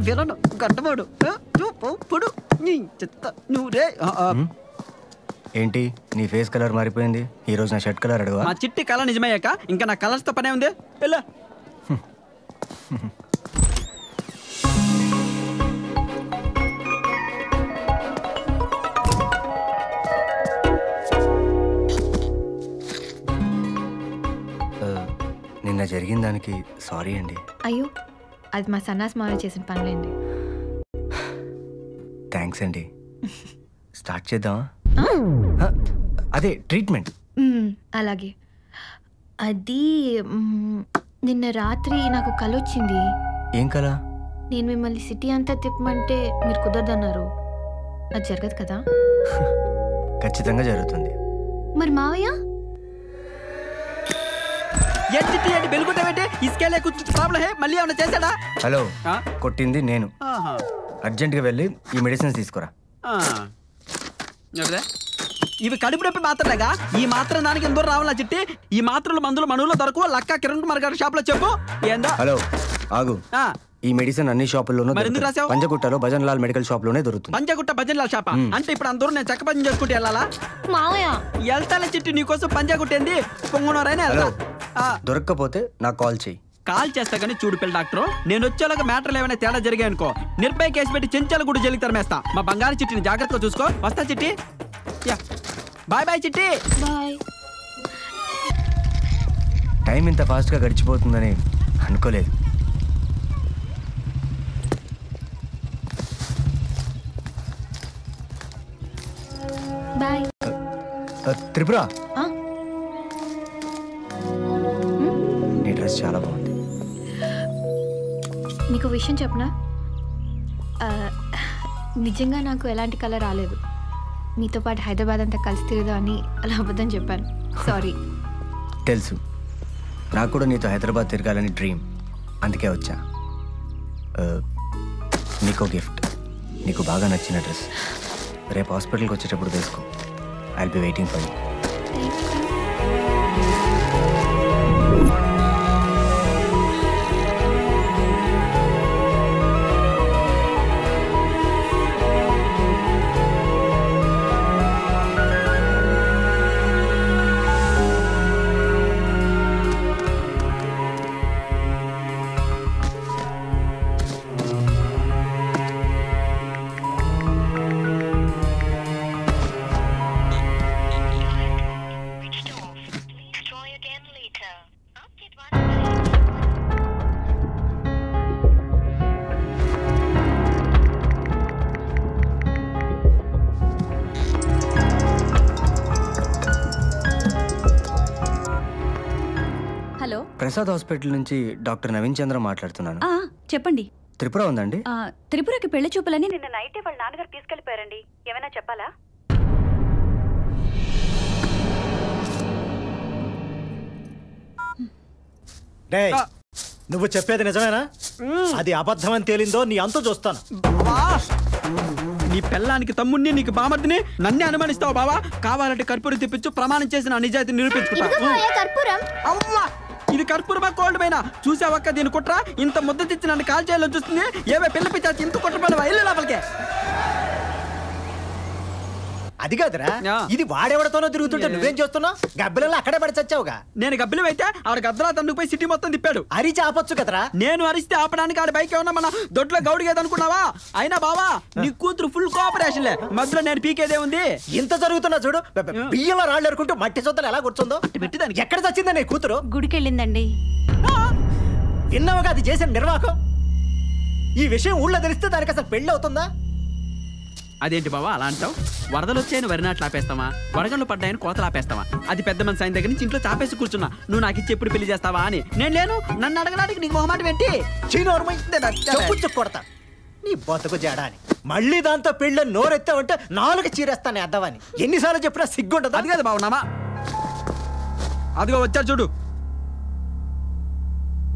Villain గంటవాడు చూపు చెత్త నువ్వురే. ఏంటి నీ ఫేస్ కలర్ మారిపోయింది? ఈ రోజు నా షర్ట్ కలర్ అడవా? మా చిట్టి కళ నిజమయ్యాక ఇంకా నా కలర్స్ తో పనే ఉంది. ఎలా నిన్న జరిగిన దానికి సారీ అండి. అయ్యో అది మా సన్నాస్ మావ చేసిన పనులేండి. థ్యాంక్స్ అండి. స్టార్ట్ చేద్దామా? అదే ట్రీట్మెంట్. అలాగే. అది నిన్న రాత్రి నాకు కల వచ్చింది. ఏం కల? నేను మిమ్మల్ని సిటీ అంతా తిప్పమంటే మీరు కుదరదన్నారు. అది జరగదు కదా? ఖచ్చితంగా జరుగుతుంది. మరి మావయ్య మళ్ళీ ఏమన్నా చేశాడా? హలో, కొట్టింది నేను. అర్జెంట్గా వెళ్ళి ఈ మెడిసిన్స్ తీసుకురా. ఇవి కడుపు నొప్పి మాత్రలేగా? ఈ మాత్రం దానికి ఎందుకు రావాలా చిట్టి? ఈ మాత్రలు మందులు మనవులో దొరకవు. లక్క కిరణ్ కుమార్ గారి షాప్ లో చెప్పు. ఏందో. హలో ఆగు. ఈ మెడిసిన్ అన్ని షాపుల్లోనూ పంజగుట్టలో భజన్ లాల్ మెడికల్ షాప్ లోనే దొరుకుతుంది. పంజగుట్ట భజన్ లాల్ షాపా? అంటే ఇప్పుడు అందరూ నేను చెక్క భజన చేసుకుంటూ వెళ్ళాలా? మావయ్య వెళ్తానే చిట్టి, నీకోసం పంజగుట్టేంది పొంగునోరైనా వెళ్తా. దొరక్కపోతే నాకు కాల్ చేయి. కాల్ చేస్తా కానీ చూడు పిల్ల డాక్టర్, నేను వచ్చేలాగా మ్యాటర్లు ఏమైనా తేడా జరిగాయి అనుకో, నిర్భయ కేసు పెట్టి చెంచాల కూడా జైలుకి తరమేస్తా. మా బంగారు చిట్టిని జాగ్రత్తగా చూసుకో. వస్తా చిట్టి. బాయ్ బాయ్ చిట్టి. బాయ్. టైం ఇంత ఫాస్ట్ గా గడిచిపోతుందని అనుకోలేదు. బాయ్. త్రిపుర, నీ డ్రెస్ చాలా బాగుంది. నీకు విషయం చెప్పనా? నిజంగా నాకు ఎలాంటి కలర్ రాలేదు. నీతో పాటు హైదరాబాద్ అంతా కలిసి తిరగదు అని అలా అబద్ధం చెప్పాను. సారీ. తెలుసు, నాకు కూడా నీతో హైదరాబాద్ తిరగాలని డ్రీమ్. అందుకే వచ్చా. నీకో గిఫ్ట్. నీకు బాగా నచ్చిన డ్రెస్. రేపు హాస్పిటల్కి వచ్చేటప్పుడు వేసుకో. I will be waiting for you. Prasad hospital నుంచి డాక్టర్ నవీన్ చంద్ర మాట్లాడుతున్నాను. చెప్పండి. త్రిపుర ఉందండి? త్రిపురకి పెళ్లి చూపులని నిన్న నైటే వాళ్ళ నాన్నగారు తీసుకెళ్లిపోయారండి. ఏమైనా చెప్పాలా? నువ్వు చెప్పేది నిజమేనా? అది అబద్ధం అని తేలిందో నీ అంతు చూస్తాను. నీ పెళ్ళానికి తమ్ముడిని, నీకు బామర్దిని నన్నే అనుమానిస్తావు బావా? కావాలంటే కర్పూరం తెప్పించు, ప్రమాణం చేసి నా నిజాయితీ నిరూపించుకుంటా. ఇది కర్పూరమా కోల్డ్ పైన చూసావక్క? దీని కుట్ర ఇంత ముద్ద తెచ్చి నన్ను కాల్ చేయాలని చూస్తుంది. ఏవే పిల్ల పిచ్చాచి ఇంత కుట్రపడివా? ఇల్లు లోపలికే. అది కాదురా, ఇది వాడెవడతోనో తిరుగుతుంటే నువ్వేం చేస్తున్నావు? గబ్బిలలో అక్కడే పడి చచ్చావుగా. నేను గబ్బిలం అయితే ఆవిడ గద్దలా తన్నుకుపోయి సిటీ మొత్తం తిప్పాడు. అరిచి ఆపొచ్చు కదరా. నేను అరిస్తే ఆపడానికి ఆడ బైక్ ఏమన్నా మన దొడ్లో గౌడిగేదనుకున్నావా? అయినా బావా నీ కూతురు ఫుల్ కోఆపరేషన్లే. మధ్యలో నేను పీకేదే ఉంది. ఇంత జరుగుతున్నా చూడు. బియ్యంలో రాళ్ళు ఎరుకుంటూ మట్టి సొత్తలు ఎలా కూర్చుందో. పెట్టిదానికి ఎక్కడ చచ్చిందా నీ కూతురు? గుడికెళ్ళిందండి. విన్నావుగా అది చేసిన నిర్వాహకం. ఈ విషయం ఊళ్ళో తెలిస్తే దానికి అసలు పెళ్లి అవుతుందా? అదేంటి బావా అలా అంటావు? వరదలు వచ్చాయని వరినాట్లు ఆపేస్తావా? వడగళ్ళు పడ్డాయని కోతలు ఆపేస్తావా? అది పెద్ద మనిషి ఆయన దగ్గర నుంచి ఇంట్లో చాపేసి కూర్చున్నా. నువ్వు నాకు ఇచ్చి ఎప్పుడు పెళ్లి చేస్తావా అని. నేను లేను, నన్ను అడగడానికి నీకు మొహమాట పెట్టి కొడతా నీ బతుకు జాడా అని. మళ్ళీ దాంతో పెళ్ళి నోరెత్తావంటే 4 చీరేస్తాను అద్దవని. ఎన్నిసార్లు చెప్పినా సిగ్గుంటది. అది కదా బావున్నామా? అదిగో వచ్చారు చూడు.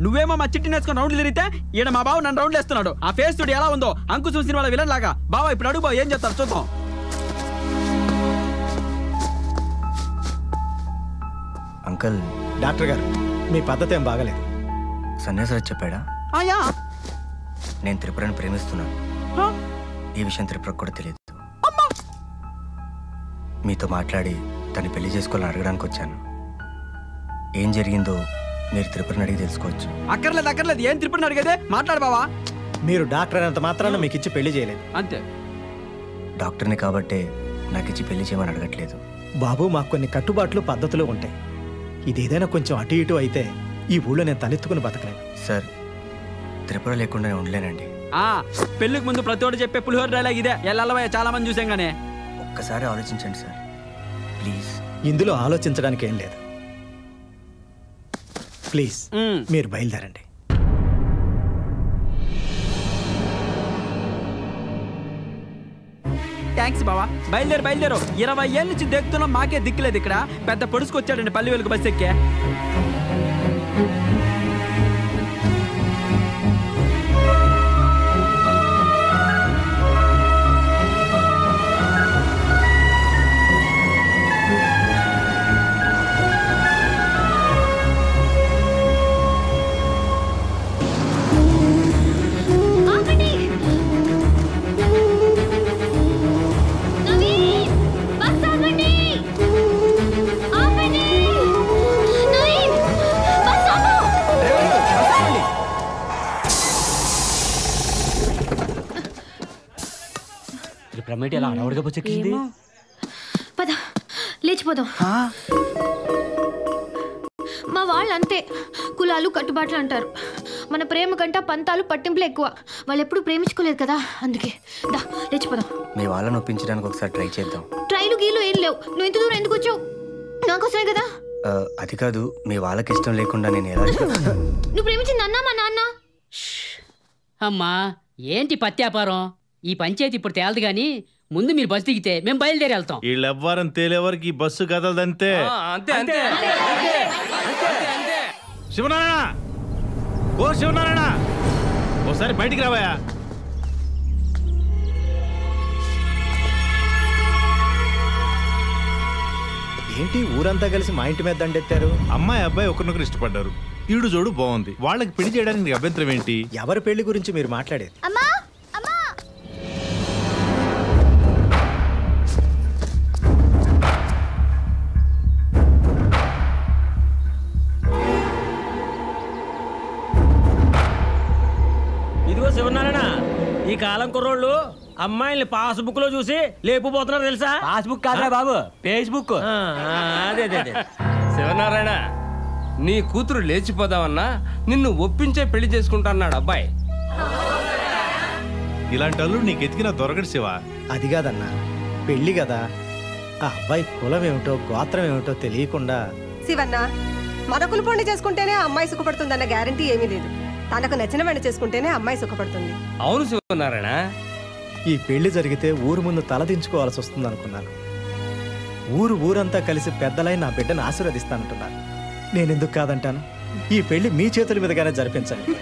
నువ్వేమో మా చిట్టి నేర్చుకుని రౌండ్లు తిరిగితే ఈయన మా బావ నన్ను రౌండ్లు వేస్తున్నాడు. ఆ ఫేస్ చూడు ఎలా ఉందో. అంకుశం సినిమాలో విలన్ లాగా. బావ ఇప్పుడు అడుగు బావ, ఏం చెప్తారు చూద్దాం. అంకల్. డాక్టర్ గారు, మీ పద్ధతి ఏం బాగలేదు. సన్యాసరాజు చెప్పాడా? ఆయా నేను త్రిపురని ప్రేమిస్తున్నాను. హ? ఈ విషయం త్రిపురకు కూడా తెలియదు. మీతో మాట్లాడి తను పెళ్లి చేసుకోవాలని అడగడానికి వచ్చాను. ఏం జరిగిందో మీరు త్రిపురని అడిగి తెలుసుకోవచ్చు. అక్కర్లేదు ఏం త్రిపురని అడిగేదే? మాట్లాడు బావా. మీరు డాక్టర్ అయినంత మాత్రాన మీకు ఇచ్చి పెళ్లి చేయలేదు. అంతే. డాక్టర్ని కాబట్టే నాకు ఇచ్చి పెళ్లి చేయమని అడగట్లేదు. బాబు, మాకు కొన్ని కట్టుబాట్లు పద్ధతులు ఉంటాయి. ఇదేదైనా కొంచెం అటు ఇటు అయితే ఈ ఊళ్ళో నేను తలెత్తుకుని బతకలేను. సార్, త్రిపుర లేకుండా నేను ఉండలేనండి. పెళ్లికి ముందు ప్రతి ఒక్కటి చెప్పే పులిహోర డైలాగ్ ఇదే. ఎల్లవయ్య చాలా మంది చూసాం గానే. ఒక్కసారి ఆలోచించండి సార్, ప్లీజ్. ఇందులో ఆలోచించడానికి ఏం లేదు. ప్లీజ్ మీరు బయలుదేరండి. థ్యాంక్స్ బావా. బయలుదేరు. 20 ఏళ్ళ నుంచి దిక్కుతున్నాం, మాకే దిక్కులేదు. ఇక్కడ పెద్ద పొడుచుకొచ్చాడండి పల్లి వెలుగు బస్ ఎక్కే. ఎలా అడవడిగా పొచ్చెక్కింది? పద లేచిపోదాం. మా వాళ్ళు అంతే, కులాలు కట్టుబాట్లు అంటారు. మన ప్రేమ కంట పంతాలు పట్టింపులు ఎక్కువ. వాళ్ళు ఎప్పుడు ప్రేమించుకోలేదు కదా, అందుకే దా లేచిపోదాం. మీ వాళ్ళని ఒప్పించడానికి ఒకసారి ట్రై చేద్దాం. ట్రైలు గీలు ఏం లేవు. నువ్వు ఇంత దూరం ఎందుకు వచ్చావు? నాకోసమే కదా. అది కాదు, మీ వాళ్ళకి ఇష్టం లేకుండా నేను ఎలా నువ్వు ప్రేమించింది అన్నా మా నాన్న. అమ్మా ఏంటి పత్యాపారం? ఈ పంచాయతీ ఇప్పుడు తేలదు గాని ముందు మీరు బస్సు దిగితే మేము బయలుదేరి వెళ్తాం. వీళ్ళెవ్వరం తేలేవరకు ఈ బస్సు కదలదంతే. శివనారాయణ, ఓ శివనారాయణ, ఓసారి బయటికి రావయా. ఏంటి ఊరంతా కలిసి మా ఇంటి మీద దండెత్తారు? అమ్మాయి అబ్బాయి ఒకరినొకరు ఇష్టపడ్డారు. ఈడు జోడు బాగుంది. వాళ్ళకి పెళ్లి చేయడానికి నీకు అభ్యంతరం ఏంటి? ఎవరి పెళ్లి గురించి మీరు మాట్లాడేది? ఇదిగో శివనారాయణ, ఈ కాలం కుర్రోళ్ళు అమ్మాయిల్ని పాస్బుక్ లో చూసి లేపుపోతున్నారు తెలుసా? పాస్బుక్ కాదురా బాబు, ఫేస్బుక్. అదే అదే. శివనారాయణ, నీ కూతురు లేచిపోదామన్నా నిన్ను ఒప్పించే పెళ్లి చేసుకుంటా అన్నాడు అబ్బాయి. ఇలాంటి అల్లుడు నీకు ఎతికినా దొరకడు శివ. అది కాదన్నా, పెళ్లి కదా. ఆ అబ్బాయి కులం ఏమిటో గోత్రం ఏమిటో తెలియకుండా. శివన్న, మరొకరు పెళ్లి చేసుకుంటేనే అమ్మాయి సుఖపడుతుందన్న గ్యారంటీ ఏమీ లేదు. తనకు నచ్చిన వాడిని చేసుకుంటేనే అమ్మాయి సుఖపడుతుంది. అవును శివనారాయణ, ఈ పెళ్లి జరిగితే ఊరు ముందు తలదించుకోవాల్సి వస్తుంది అనుకున్నాను. ఊరంతా కలిసి పెద్దలై నా బిడ్డను ఆశీర్వదిస్తానంటున్నారు. నేనెందుకు కాదంటాను? ఈ పెళ్లి మీ చేతుల మీదగానే జరిపించండి.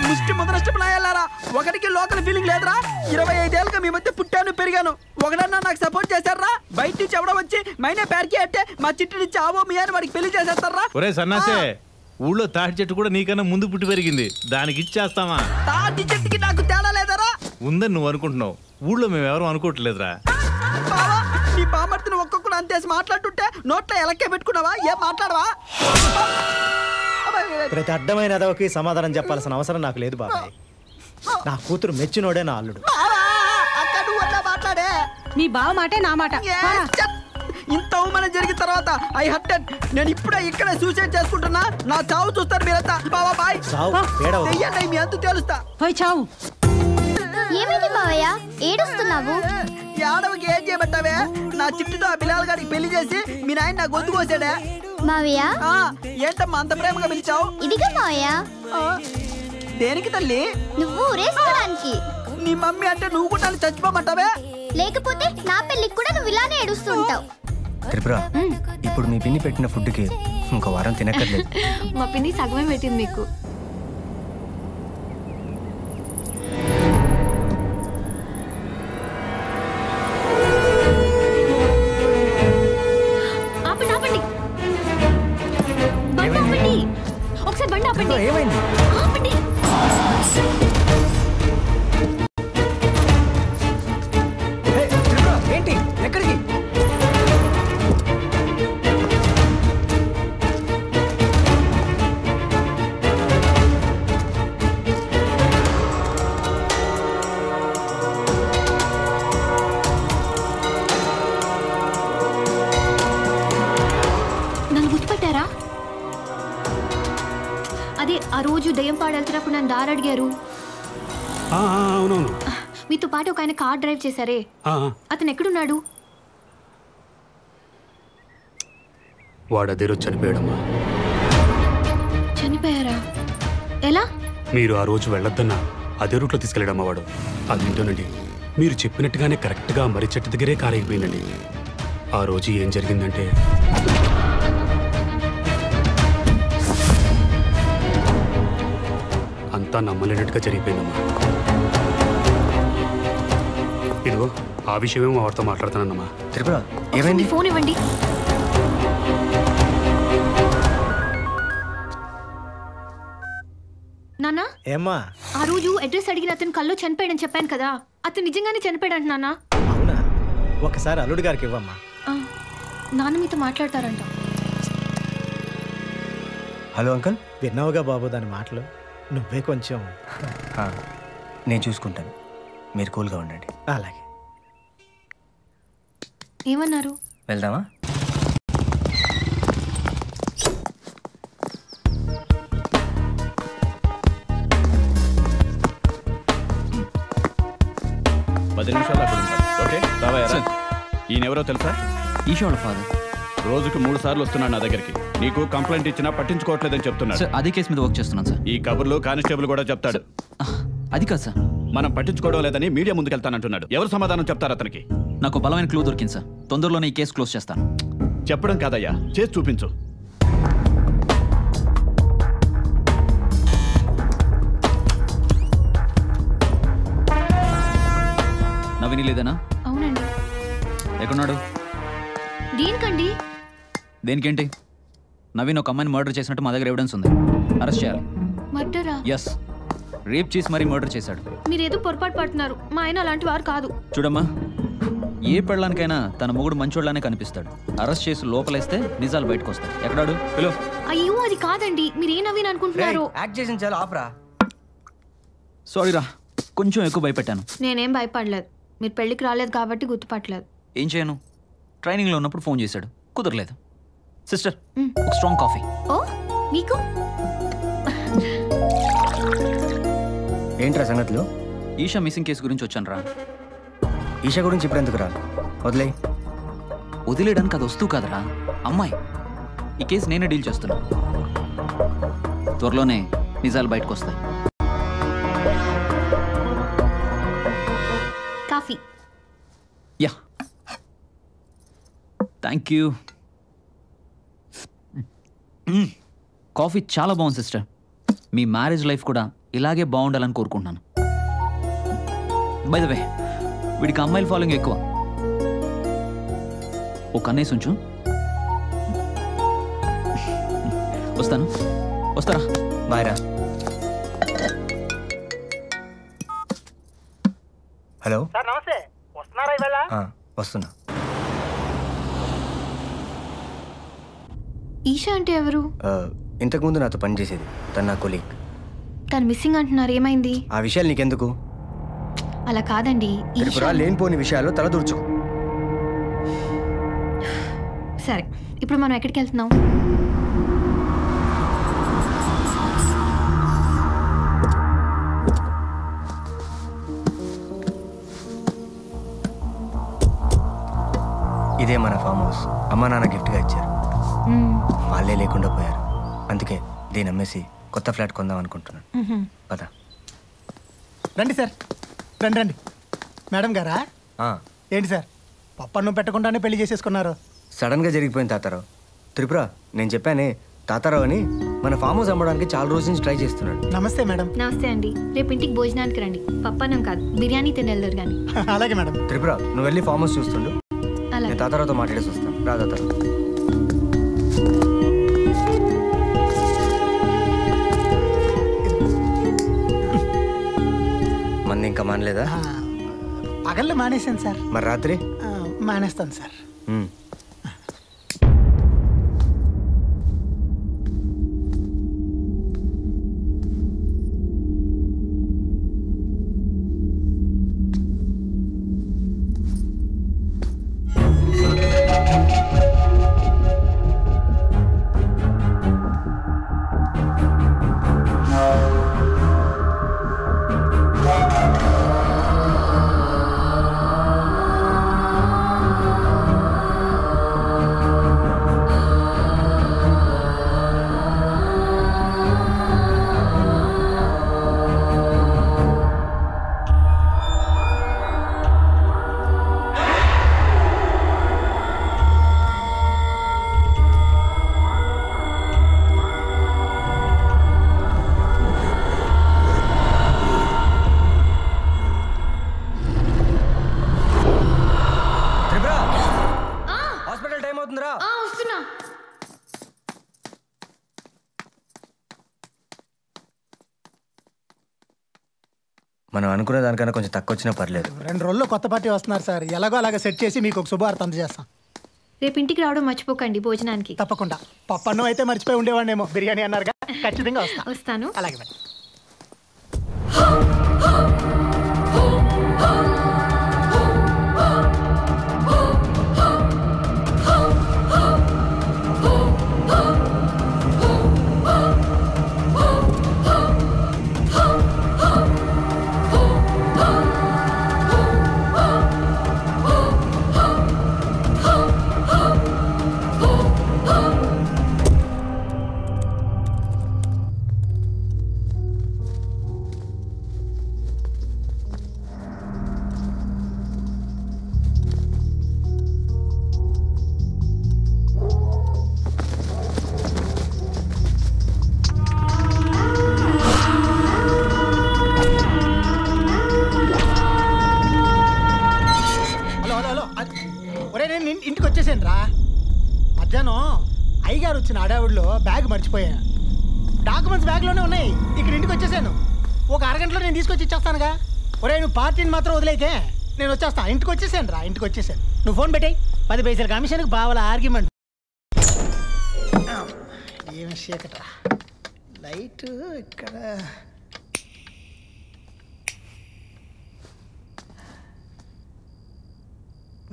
ముష్టి ముదరష్టపులాయాలారా, ఒకరికి లోకల్ ఫీలింగ్ లేదురా. 25 ఏళ్ళుగా మీ మధ్య పుట్టాను పెరిగాను. ఒకడన్నా నాకు సపోర్ట్ చేశారా? బయట నుంచి ఎవడో వచ్చి మైనే పేరుకి అంటే మా చిట్టునిచ్చి ఆవో మీ అని వాడికి పెళ్లి చేసేస్తారా? ఒరే సన్నాసే, ఊళ్ళో తాటి చెట్టు కూడా నీకన్నా ముందు పుట్టి పెరిగింది. దానికి ఇచ్చేస్తామా? తాటి చెట్టుకి నాకు తేడా లేదరా? ఉందని నువ్వు అనుకుంటున్నావు, ఊళ్ళో మేము ఎవరు అనుకోవట్లేదురా. నీ బామర్తిని ఒక్కొక్కడు అంతేసి మాట్లాడుతుంటే నోట్లో ఎలక్కే పెట్టుకున్నావా? ఏం మాట్లాడవా? ప్రతి అడ్డమైన ఎదవకి సమాధానం చెప్పాల్సిన అవసరం నాకు లేదు బాబాయ్. నా కూతురు మెచ్చినోడే నా అల్లుడు. మాట్లాడే మీ బావ మాటే నా మాట. ఇంత అవమానం జరిగిన తర్వాత ఐ హర్టెడ్. నేను ఇప్పుడే ఇక్కడ సూసైడ్ చేసుకుంటున్నా. నా చావు చూస్తారు మీరంతా. బాబా బాయ్. మీ అంత తెలుస్తా. పోయి చావు. ఏమైంది మావయ్య ఏడుస్తున్నావు? ఏడవకి ఏం చేయబట్టావే? నా చిట్టుతో ఆ పిల్లల గారికి పెళ్లి చేసి మీ నాయన నా గొంతు కోసాడే. మావయ్య ఏంటమ్మా అంత ప్రేమగా పిలిచావు? ఇదిగా మావయ్య. దేనికి తల్లి? నువ్వు ఊరేసుకోవడానికి. నీ మమ్మీ అంటే నువ్వు కూడా చచ్చిపోమంటావే? లేకపోతే నా పెళ్ళికి కూడా నువ్వు ఇలానే ఏడుస్తుంటావు. త్రిపుర, ఇప్పుడు మీ పిన్ని పెట్టిన ఫుడ్కి ఇంకో వారం తినక్కర్లేదు. మా పిన్ని సగమే పెట్టింది మీకు. ఆపండి ఆపండి. ఒకసారి బండి ఆపండి. ఏమైంది? ఆపండి. ఏంటి? ఎక్కడికి? నన్ను గుర్తుపట్టారా? అదే ఆ రోజు దయ్యం పాడు వెళ్తున్నప్పుడు నన్ను దారి అడిగారు. అవునవును. మీతో పాటు ఒక ఆయన కార్ డ్రైవ్ చేశారే, అతను ఎక్కడున్నాడు? వాడు అదే రోజు చనిపోయాడమ్మా. చనిపోయారా? ఎలా? మీరు ఆ రోజు వెళ్ళొద్దన్నా అదే రూట్లో తీసుకెళ్ళాడమ్మా వాడు. అదేంటోనండి, మీరు చెప్పినట్టుగానే కరెక్ట్గా మర్రి చెట్టు దగ్గరే కారు అయిపోయిందండి. ఆ రోజు ఏం జరిగిందంటే అంతా నమ్మలేనట్టుగా జరిగిపోయిందమ్మా. ఇదిగో ఆ విషయమేమో వారితో మాట్లాడుతున్నానమ్మా. త్రిపుర ఏమైంది? ఫోన్ ఇవ్వండి. నాన్నా, ఏమ్మా? ఆ రోజు అడ్రస్ అడిగిన అతను కల్లో చనిపోయాడని చెప్పాను కదా, అతను నిజంగానే చనిపోయాడంట నాన్న. అవునా? ఒకసారి అల్లుడి గారికి ఇవ్వమ్మా. నాన్న మీతో మాట్లాడతారంట. Hello uncle. విన్నావుగా బాబు దాని మాటలు. నువ్వే కొంచెం. నేను చూసుకుంటాను, మీరు కూల్గా ఉండండి. అలాగే. ఏమన్నారు? వెళ్దామా? ఓకే రావయ్యారా? ఈయనెవరో తెలుసా? ఈషా వాళ్ళ ఫాదర్. రోజుకు 3 సార్లు వస్తున్నాడు నా దగ్గరికి. నీకు కంప్లైంట్ ఇచ్చినా పట్టించుకోవట్లేదని చెప్తున్నాడు. అదే కేసు మీద వర్క్ చేస్తున్నాను సార్. ఈ కబుర్లు కానిస్టేబుల్ కూడా చెప్తాడు. అది కాదు సార్, మనం పట్టించుకోవడం లేదని మీడియా ముందుకెళ్తానంటున్నాడు. ఎవరు సమాధానం చెప్తారు అతనికి? నాకు బలమైన క్లూ దొరికింది సార్. తొందరలోనే ఈ కేసు క్లోజ్ చేస్తాను. చెప్పడం కాదయ్యా, చేసి చూపించు. నవీని లేదనా? అవునండి. ఎక్కడున్నాడు? దేనికండి? దేనికేంటి? నవీన్ ఒక అమ్మాయిని మర్డర్ చేసినట్టు మా దగ్గర ఎవిడెన్స్ ఉంది. అరెస్ట్ చేయాలి. మర్డరా? ఎస్, రేప్ చేసి మరీ మర్డర్ చేశాడు. మీరేదో పొరపాటు పడుతున్నారు. మా ఆయన అలాంటి వారు కాదు. చూడమ్మా, ఏ పెళ్ళానికైనా తన మొగుడు మంచోళ్ళనే కనిపిస్తాడు. అరెస్ట్ చేసి లోపలేస్తే నిజాలు బయటకు వస్తాయి. ఎక్కడాడు? హలో. అయ్యో అది కాదండి, మీరు ఏ నవీన్ అనుకుంటున్నారు? యాక్ట్ చేసిన చాలా ఆపరా. సారీ రా, కొంచెం ఎక్కువ భయపెట్టాను. నేనేం భయపడలేదు. మీరు పెళ్లికి రాలేదు కాబట్టి గుర్తుపట్టలేదు. ఏం చేయను, ట్రైనింగ్లో ఉన్నప్పుడు ఫోన్ చేశాడు, కుదరలేదు. సిస్టర్, ఒక స్ట్రాంగ్ కాఫీ. ఓ మీకు? ఏంట్రా సంగతులు? ఈషా మిస్సింగ్ కేసు గురించి వచ్చాను రా. ఈషా గురించి ఇప్పుడు ఎందుకు రా? వదిలే. వదిలేయడానికి అది వస్తూ కాదరా, అమ్మాయి. ఈ కేసు నేనే డీల్ చేస్తున్నా. త్వరలోనే నిజాలు బయటకు వస్తాయి. Coffee. Yeah, thank you. Coffee చాలా బాగుంది సిస్టర్. మీ మ్యారేజ్ లైఫ్ కూడా ఇలాగే బాగుండాలని కోరుకుంటున్నాను. బై ద వే, వీడికి అమ్మాయిల ఫాలోయింగ్ ఎక్కువ. ఓ కన్నేసి ఉంచు. వస్తాను. వస్తారా? బాయ్ రా. హలో సార్ నమస్తే. వస్తున్నారా ఇవాళ? వస్తున్నా. ఈషా అంటే ఎవరు? ఇంతకుముందు నాతో పనిచేసేది, తను నా కొలీగ్. తను మిస్సింగ్ అంటున్నారు, ఏమైంది? ఆ విషయాలు నీకెందుకు? అలా కాదండి, త్రిపుర లేనిపోని విషయాల్లో తలదూర్చు. సరే, ఇప్పుడు మనం ఎక్కడికి వెళ్తున్నాం? ఇదే మన ఫామ్ హౌస్. అమ్మా నాన్న గిఫ్ట్గా ఇచ్చారు. వాళ్ళే లేకుండా పోయారు. అందుకే దీన్ని అమ్మేసి కొత్త ఫ్లాట్ కొందాం అనుకుంటున్నాను. పద. రండి సార్, రండి రండి. మేడం గారా? ఏంటి సార్, పప్పన్నం పెట్టకుండానే పెళ్లి చేసేసుకున్నారు? సడన్గా జరిగిపోయింది తాతారావు. త్రిపుర, నేను చెప్పానే తాతారావు అని మన ఫామ్ హౌస్ అమ్మడానికి చాలా రోజుల నుంచి ట్రై చేస్తున్నాడు. నమస్తే మేడం. నమస్తే అండి. రేపు ఇంటికి భోజనానికి రండి. పప్పన్నం కాదు, బిర్యానీ తినెళ్ళరు కానీ. అలాగే మేడం. త్రిపుర, నువ్వు వెళ్ళి ఫామ్ హౌస్ చూస్తుండు. నేను తాతారావుతో మాట్లాడేసి వస్తాను. రా తాతారావు. లేదా? పగళ్ళు మానేశాను సార్. మరి రాత్రి? మానేస్తాను సార్. మనం అనుకున్న దానికన్నా కొంచెం తక్కువ వచ్చినా పర్లేదు. 2 రోజుల్లో కొత్త పార్టీ వస్తున్నారు సార్. ఎలాగో అలాగా సెట్ చేసి మీకు ఒక శుభవార్త అందజేస్తాం. రేపు ఇంటికి రావడం మర్చిపోకండి భోజనానికి. తప్పకుండా. పప్పన్నం అయితే మర్చిపోయి ఉండేవాడినేమో. బిర్యానీ అన్నారుగా, ఖచ్చితంగా వస్తాను. అలాగే మేడం. ఇంటికి వచ్చేసాను రా. మధ్యాహ్నం అయ్యగారు వచ్చిన అడావుడిలో బ్యాగ్ మర్చిపోయాను. డాక్యుమెంట్స్ బ్యాగ్లోనే ఉన్నాయి. ఇక్కడ ఇంటికి వచ్చేసాను. ఒక అరగంటలో నేను తీసుకొచ్చి ఇచ్చేస్తానుగా. ఒరే నువ్వు పార్టీని మాత్రం వదిలేకే, నేను వచ్చేస్తాను. ఇంటికి వచ్చేసాను రా, ఇంటికి వచ్చేసాను. నువ్వు ఫోన్ పెట్టాయి. 10 పైసల కమిషన్కి బావల ఆర్గ్యుమెంట్. ఏమి చీకట్రా. లైట్ ఇక్కడ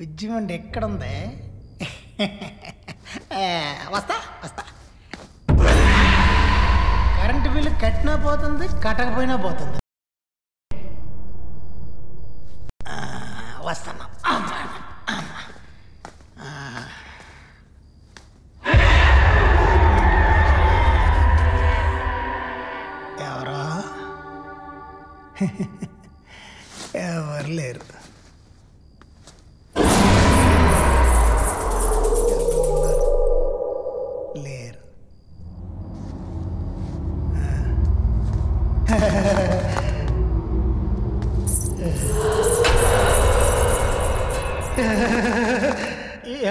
ఉద్యమం ఎక్కడుంది? వస్తా వస్తా. కరెంటు బిల్లు కట్టినా పోతుంది, కట్టకపోయినా పోతుంది. వస్తాను. ఎవరో ఎవరు లేరు. లేరు.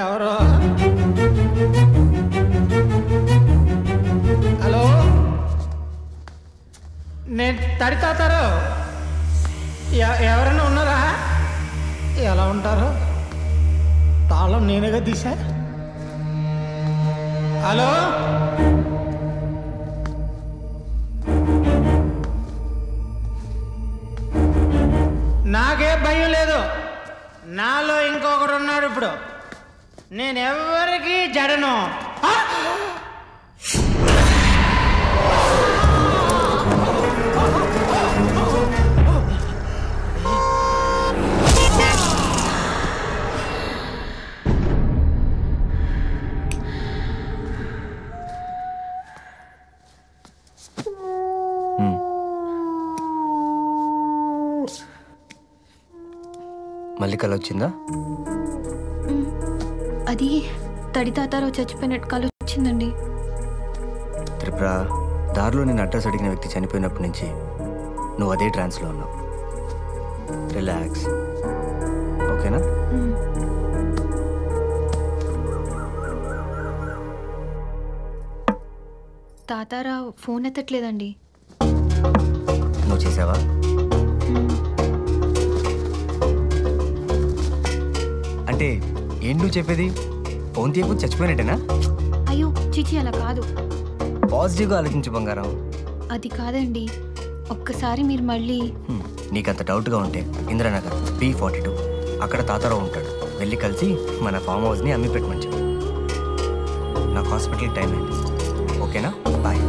ఎవరో. హలో, నేను తడితాతారు. ఎవరైనా ఉన్నారా? ఎలా ఉంటారు? తాళం నేనేగా తీసా. హలో, నాకే భయం లేదు. నాలో ఇంకొకడు ఉన్నాడు. ఇప్పుడు నేను ఎవరికి జడను. మళ్ళీ కల వచ్చిందా? అది తడితాతారో చచ్చిపోయినట్టు కల వచ్చిందండి. త్రిపుర, దారిలో నేను అడ్రస్ అడిగిన వ్యక్తి చనిపోయినప్పటి నుంచి నువ్వు అదే ట్రాన్స్లో ఉన్నావు. రిలాక్స్, ఓకేనా? తాతారావు ఫోన్ ఎత్తట్లేదండి. నువ్వు చేసావా? అంటే ఏం నువ్వు చెప్పేది? ఫోన్ తీయకపోతే చచ్చిపోయినట్టేనా? అయ్యో చిచి అలా కాదు. పాజిటివ్గా ఆలోచించు బంగారం. అది కాదండి, ఒక్కసారి మీరు మళ్ళీ నీకంత డౌట్గా ఉంటే ఇంద్రనగర్ B42 అక్కడ తాతారావు ఉంటాడు. వెళ్ళి కలిసి మన ఫామ్ హౌస్ని అమ్మి పెట్టమని చెప్పు. నాకు హాస్పిటల్కి టైం అయింది. ఓకేనా? బాయ్.